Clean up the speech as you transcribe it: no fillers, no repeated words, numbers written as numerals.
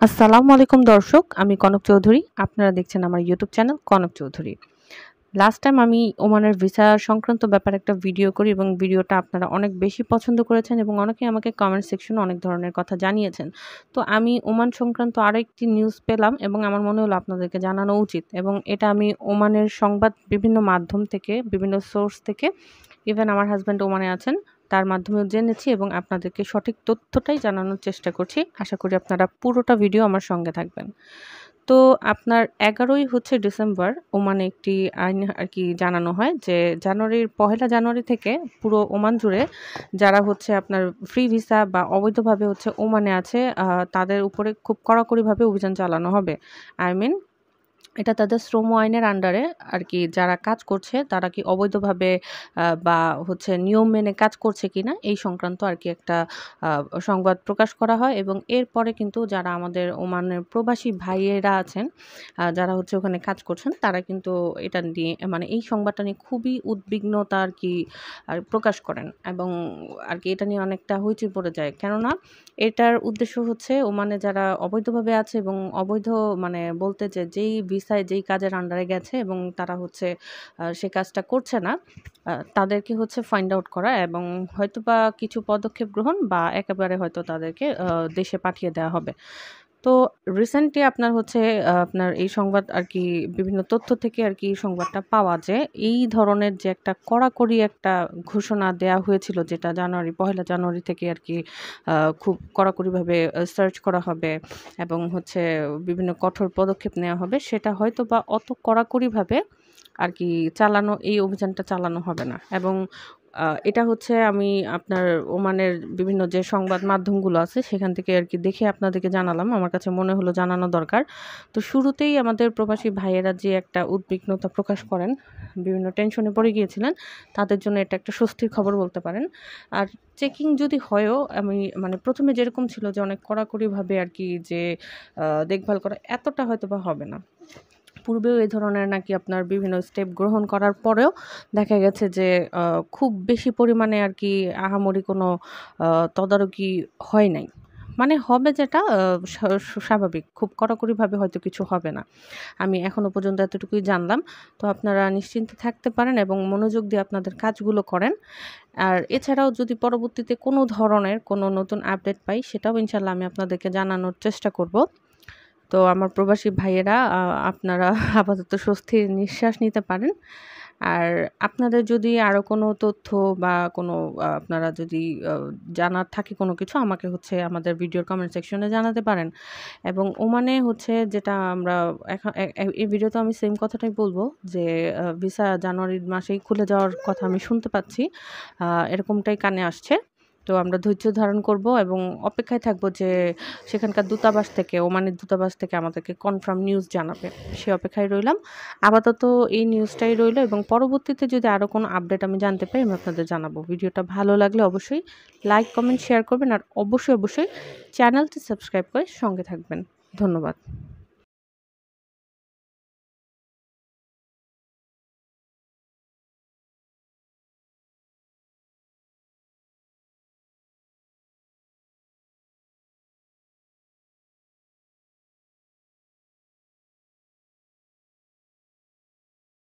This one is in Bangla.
আসসালামু আলাইকুম দর্শক, আমি কনক চৌধুরী। আপনারা দেখছেন আমার YouTube channel Kanak Chowdhury. Last time আমি ওমানের ভিসা সংক্রান্ত ব্যাপারে একটা ভিডিও করি এবং ভিডিওটা আপনারা অনেক বেশি পছন্দ করেছেন এবং অনেকেই আমাকে কমেন্ট সেকশনে অনেক ধরনের কথা জানিয়েছেন। তো আমি ওমান সংক্রান্ত আরেকটি নিউজ পেলাম এবং আমার মনে হলো আপনাদেরকে জানানো উচিত, এবং এটা আমি ওমানের সংবাদ বিভিন্ন মাধ্যম থেকে, বিভিন্ন সোর্স থেকে, ইভেন আমার হাসব্যান্ড ওমানে আছেন, তার মাধ্যমেও জেনেছি এবং আপনাদেরকে সঠিক তথ্যটাই জানানোর চেষ্টা করছি। আশা করি আপনারা পুরোটা ভিডিও আমার সঙ্গে থাকবেন। তো আপনার ১১ই হচ্ছে ডিসেম্বর ওমানে একটি আইন আরকি জানানো হয় যে পহেলা জানুয়ারি থেকে পুরো ওমান জুড়ে যারা হচ্ছে আপনার ফ্রি ভিসা বা অবৈধভাবে হচ্ছে ওমানে আছে, তাদের উপরে খুব কড়াকড়িভাবে অভিযান চালানো হবে। আই মিন, এটা তাদের শ্রম আইনের আন্ডারে আরকি যারা কাজ করছে তারা কি অবৈধভাবে বা হচ্ছে নিয়ম মেনে কাজ করছে কিনা এই সংক্রান্ত আরকি একটা আ সংবাদ প্রকাশ করা হয়, এবং এরপরে কিন্তু যারা আমাদের ওমানের প্রবাসী ভাইয়েরা আছেন, যারা হচ্ছে ওখানে কাজ করছেন, তারা কিন্তু এটা নিয়ে মানে এই সংবাদটা নিয়ে খুবই উদ্বিগ্নতা আরকি প্রকাশ করেন, এবং আরকি এটা নিয়ে অনেকটা হইচই পড়ে যায়। কেননা এটার উদ্দেশ্য হচ্ছে ওমানে যারা অবৈধভাবে আছে এবং অবৈধ মানে বলতে যেই ভিসায় যেই কাজের আন্ডারে গেছে এবং তারা হচ্ছে সে কাজটা করছে না, তাদেরকে হচ্ছে ফাইন্ড আউট করা এবং হয়তোবা কিছু পদক্ষেপ গ্রহণ বা একেবারে হয়তো তাদেরকে দেশে পাঠিয়ে দেওয়া হবে। তো রিসেন্টলি আপনার হচ্ছে আপনার এই সংবাদ আরকি বিভিন্ন তথ্য থেকে আরকি এই সংবাদটা পাওয়া যে এই ধরনের যে একটা কড়াকড়ি একটা ঘোষণা দেয়া হয়েছিল, যেটা পহেলা জানুয়ারি থেকে আরকি খুব কড়াকড়িভাবে সার্চ করা হবে এবং হচ্ছে বিভিন্ন কঠোর পদক্ষেপ নেওয়া হবে, সেটা হয়তোবা অত কড়াকড়িভাবে আরকি এই অভিযানটা চালানো হবে না। এবং এটা হচ্ছে আমি আপনার ওমানের বিভিন্ন যে সংবাদ মাধ্যমগুলো আছে সেখান থেকে আরকি দেখে আপনাদেরকে জানালাম। আমার কাছে মনে হলো জানানো দরকার। তো শুরুতেই আমাদের প্রবাসী ভাইয়েরা যে একটা উদ্বিগ্নতা প্রকাশ করেন, বিভিন্ন টেনশনে পড়ে গিয়েছিলেন, তাদের জন্য এটা একটা স্বস্তির খবর বলতে পারেন। আর চেকিং যদি হয়ও, আমি মানে ১ম এ যেরকম ছিল যে অনেক কড়াকড়িভাবে আরকি যে দেখভাল করা, এতটা হয়তোবা হবে না। পূর্বেও এ ধরনের নাকি আপনার বিভিন্ন স্টেপ গ্রহণ করার পরেও দেখা গেছে যে খুব বেশি পরিমাণে আরকি আহামরি কোনো আ তদারকি হয় নাই। মানে হবে যেটা স্বাভাবিক। খুব কড়াকড়িভাবে হয়তো কিছু হবে না। আমি এখনো পর্যন্ত এতটুকুই জানলাম। তো আপনারা নিশ্চিন্তে থাকতে পারেন এবং মনোযোগ দিয়ে আপনাদের কাজগুলো করেন। আর এছাড়াও যদি পরবর্তীতে কোনো ধরনের কোনো নতুন আপডেট পাই, সেটাও ইনশাআল্লাহ আমি আপনাদেরকে জানানোর চেষ্টা করব। তো আমার প্রবাসী ভাইয়েরা, আপনারা আপাতত স্বস্তির নিঃশ্বাস নিতে পারেন। আর আপনাদের যদি আরো কোনো তথ্য বা কোনো আপনারা যদি আ জানার থাকে কোনো কিছু, আমাকে হচ্ছে আমাদের ভিডিওর কমেন্ট সেকশনে জানাতে পারেন। এবং ওমানে হচ্ছে যেটা আমরা এখন এই ভিডিওতে আমি সেম কথাটাই বলব যে ভিসা জানুয়ারি মাসেই খুলে যাওয়ার কথা আমি শুনতে পাচ্ছি। এরকমটাই কানে আসছে। তো আমরা ধৈর্য ধারণ করব এবং অপেক্ষায় থাকব যে সেখানকার দূতাবাস থেকে, ওমানের দূতাবাস থেকে আমাদেরকে কনফার্ম নিউজ জানাবে। সে অপেক্ষায় রইলাম। আপাতত এই নিউজটাই রইলো, এবং পরবর্তীতে যদি আরো কোনো আপডেট আমি জানতে পাই, আমি আপনাদের জানাবো। ভিডিওটা ভালো লাগলে অবশ্যই লাইক, কমেন্ট, শেয়ার করবেন আর অবশ্যই চ্যানেলটি সাবস্ক্রাইব করে সঙ্গে থাকবেন। ধন্যবাদ।